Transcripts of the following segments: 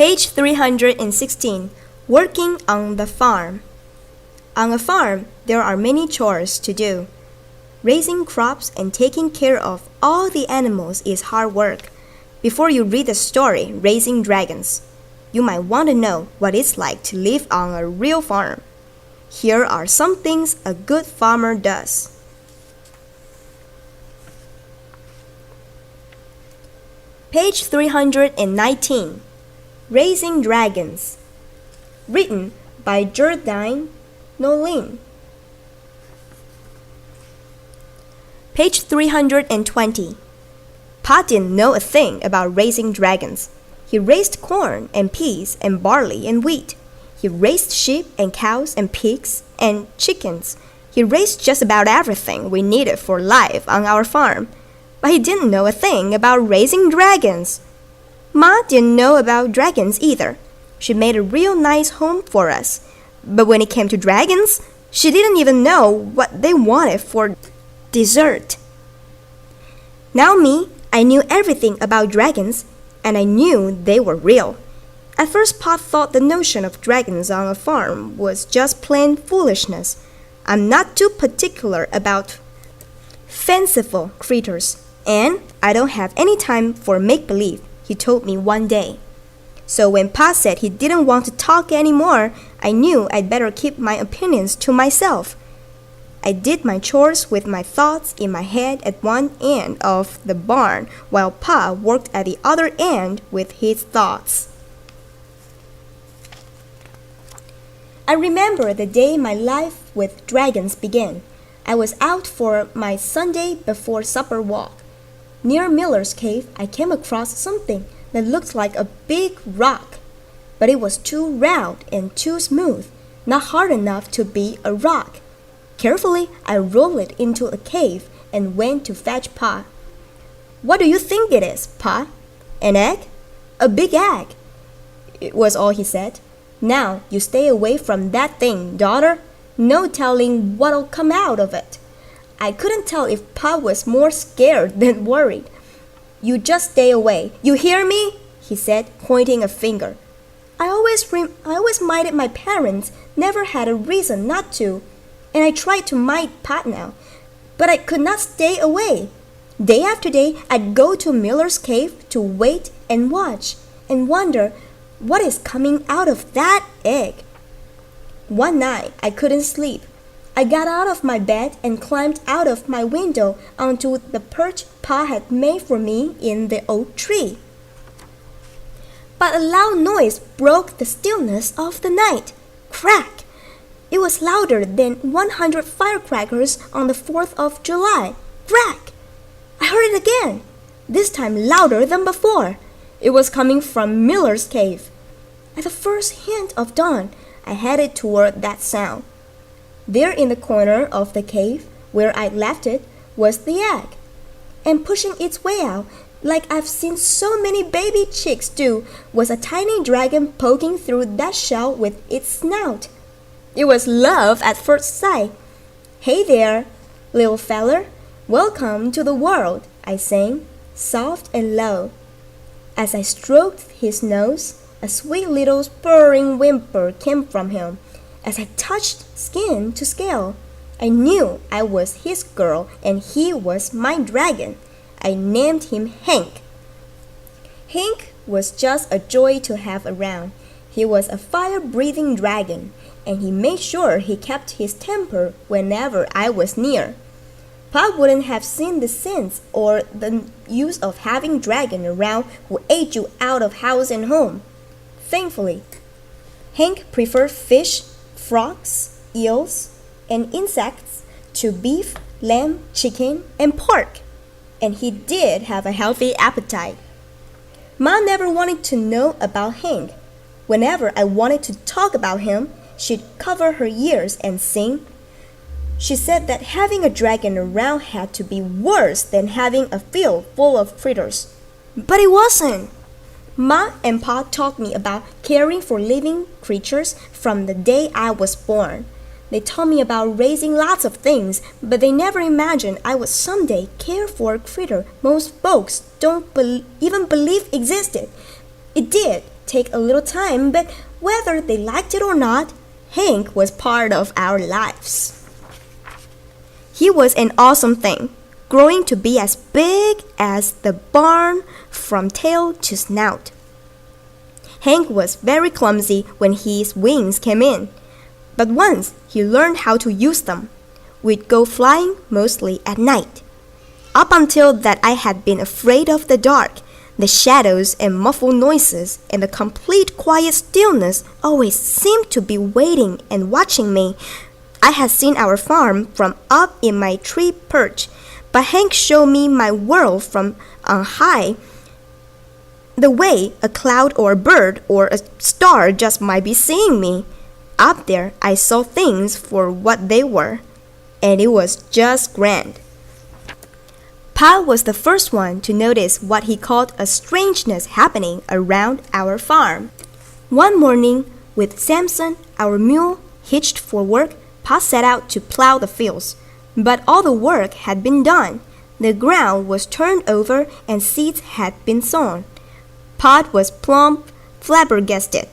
Page 316. Working on the farm. On a farm, there are many chores to do. Raising crops and taking care of all the animals is hard work. Before you read the story, Raising Dragons, you might want to know what it's like to live on a real farm. Here are some things a good farmer does. Page 319. Raising Dragons. Written by Geraldine Nolan. Page 320. Pa didn't know a thing about raising dragons. He raised corn and peas and barley and wheat. He raised sheep and cows and pigs and chickens. He raised just about everything we needed for life on our farm. But he didn't know a thing about raising dragons. Ma didn't know about dragons either. She made a real nice home for us. But when it came to dragons, she didn't even know what they wanted for dessert. Now me, I knew everything about dragons, and I knew they were real. At first, Pa thought the notion of dragons on a farm was just plain foolishness. I'm not too particular about fanciful creatures, and I don't have any time for make-believe, he told me one day. So when Pa said he didn't want to talk anymore, I knew I'd better keep my opinions to myself. I did my chores with my thoughts in my head at one end of the barn, while Pa worked at the other end with his thoughts. I remember the day my life with dragons began. I was out for my Sunday before supper walk. Near Miller's cave, I came across something that looked like a big rock, but it was too round and too smooth, not hard enough to be a rock. Carefully, I rolled it into a cave and went to fetch Pa. "What do you think it is, Pa?" "An egg?" "A big egg," it was all he said. "Now you stay away from that thing, daughter. No telling what'll come out of it." I couldn't tell if Pa was more scared than worried. "You just stay away. You hear me?" he said, pointing a finger. I always minded my parents, never had a reason not to, and I tried to mind Pa now, but I could not stay away. Day after day, I'd go to Miller's cave to wait and watch and wonder what is coming out of that egg. One night, I couldn't sleep. I got out of my bed and climbed out of my window onto the perch Pa had made for me in the oak tree. But a loud noise broke the stillness of the night. Crack! It was louder than 100 firecrackers on the 4th of July. Crack! I heard it again, this time louder than before. It was coming from Miller's cave. At the first hint of dawn, I headed toward that sound. There in the corner of the cave, where I'd left it, was the egg. And pushing its way out, like I've seen so many baby chicks do, was a tiny dragon poking through that shell with its snout. It was love at first sight. "Hey there, little feller. Welcome to the world," I sang, soft and low. As I stroked his nose, a sweet little purring whimper came from him. As I touched skin to scale, I knew I was his girl and he was my dragon. I named him Hank. Hank was just a joy to have around. He was a fire-breathing dragon, and he made sure he kept his temper whenever I was near. Pa wouldn't have seen the sense or the use of having dragon around who ate you out of house and home. Thankfully, Hank preferred fish, frogs, eels, and insects to beef, lamb, chicken, and pork. And he did have a healthy appetite. Ma never wanted to know about Hank. Whenever I wanted to talk about him, she'd cover her ears and sing. She said that having a dragon around had to be worse than having a field full of critters. But it wasn't. Ma and Pa taught me about caring for living creatures from the day I was born. They taught me about raising lots of things, but they never imagined I would someday care for a critter most folks don't even believe existed. It did take a little time, but whether they liked it or not, Hank was part of our lives. He was an awesome thing, growing to be as big as the barn from tail to snout. Hank was very clumsy when his wings came in, but once he learned how to use them, we'd go flying mostly at night. Up until that I had been afraid of the dark, the shadows and muffled noises and the complete quiet stillness always seemed to be waiting and watching me. I had seen our farm from up in my tree perch, but Hank showed me my world from on high, the way a cloud or a bird or a star just might be seeing me. Up there, I saw things for what they were, and it was just grand. Pa was the first one to notice what he called a strangeness happening around our farm. One morning, with Samson, our mule, hitched for work, Pa set out to plow the fields. But all the work had been done. The ground was turned over and seeds had been sown. Pa was plumb flabbergasted.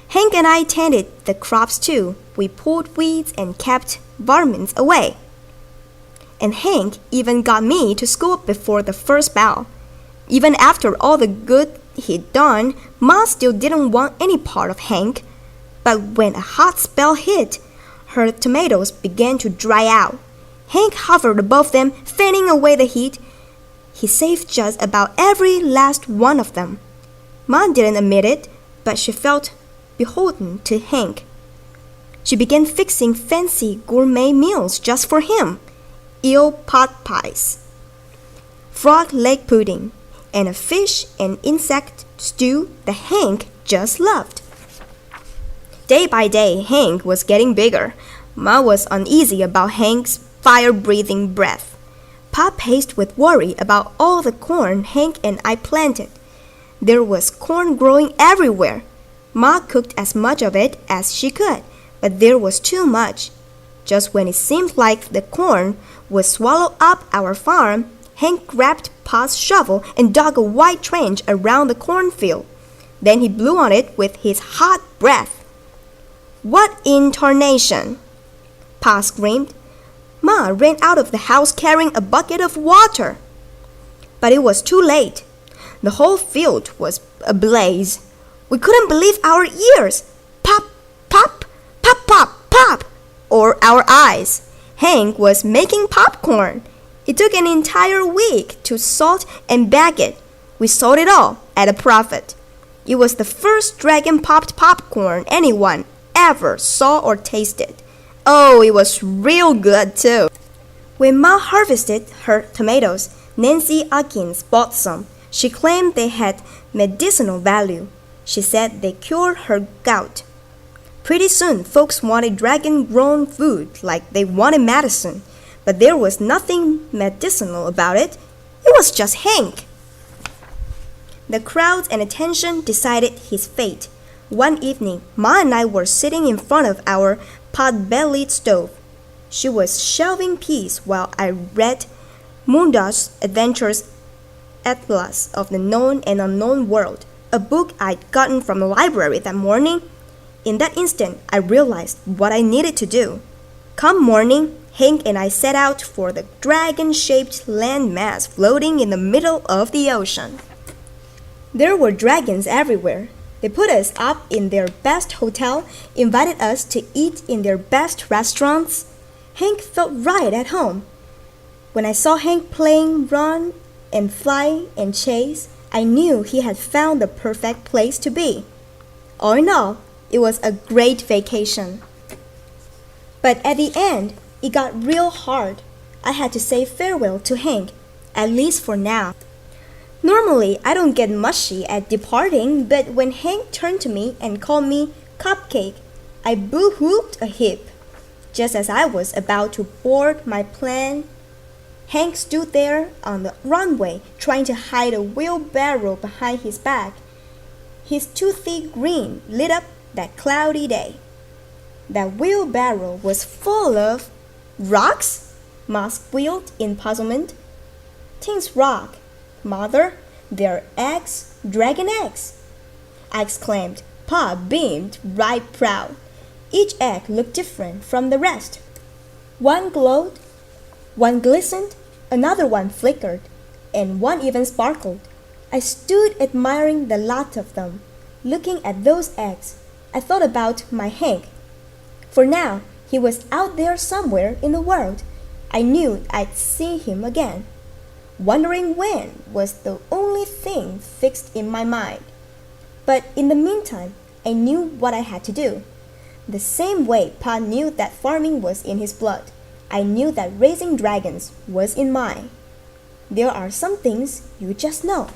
Hank and I tended the crops too. We pulled weeds and kept varmints away. And Hank even got me to school before the first bell. Even after all the good he'd done, Ma still didn't want any part of Hank. But when a hot spell hit, her tomatoes began to dry out. Hank hovered above them, fanning away the heat. He saved just about every last one of them. Ma didn't admit it, but she felt beholden to Hank. She began fixing fancy gourmet meals just for him. Eel pot pies, frog leg pudding, and a fish and insect stew that Hank just loved. Day by day, Hank was getting bigger. Ma was uneasy about Hank's fire-breathing breath. Pa paced with worry about all the corn Hank and I planted. There was corn growing everywhere. Ma cooked as much of it as she could, but there was too much. Just when it seemed like the corn would swallow up our farm, Hank grabbed Pa's shovel and dug a wide trench around the cornfield. Then he blew on it with his hot breath. "What in tarnation?" Pa screamed. Ma ran out of the house carrying a bucket of water. But it was too late. The whole field was ablaze. We couldn't believe our ears. Pop, pop, pop, pop, pop, or our eyes. Hank was making popcorn. It took an entire week to salt and bag it. We sold it all at a profit. It was the first dragon-popped popcorn anyone ever saw or tasted. Oh, it was real good too. When Ma harvested her tomatoes, Nancy Atkins bought some. She claimed they had medicinal value. She said they cured her gout. Pretty soon, folks wanted dragon-grown food like they wanted medicine, but there was nothing medicinal about it. It was just Hank. The crowds and attention decided his fate. One evening, Ma and I were sitting in front of our pot-bellied stove. She was shelving peas while I read Mundash's Adventures Atlas of the Known and Unknown World, a book I'd gotten from the library that morning. In that instant, I realized what I needed to do. Come morning, Hank and I set out for the dragon-shaped landmass floating in the middle of the ocean. There were dragons everywhere. They put us up in their best hotel, invited us to eat in their best restaurants. Hank felt right at home. When I saw Hank playing run and fly and chase, I knew he had found the perfect place to be. All in all, it was a great vacation. But at the end, it got real hard. I had to say farewell to Hank, at least for now. Normally, I don't get mushy at departing, but when Hank turned to me and called me Cupcake, I boo-hooped a heap. Just as I was about to board my plane, Hank stood there on the runway trying to hide a wheelbarrow behind his back. His toothy grin lit up that cloudy day. That wheelbarrow was full of rocks? Ma squealed in puzzlement. Things rock. Mother, they're eggs, dragon eggs. I exclaimed. Pa beamed right proud. Each egg looked different from the rest. One glowed, one glistened, another one flickered, and one even sparkled. I stood admiring the lot of them. Looking at those eggs, I thought about my Hank. For now, he was out there somewhere in the world. I knew I'd see him again. Wondering when was the only thing fixed in my mind. But in the meantime, I knew what I had to do. The same way Pa knew that farming was in his blood, I knew that raising dragons was in mine. There are some things you just know.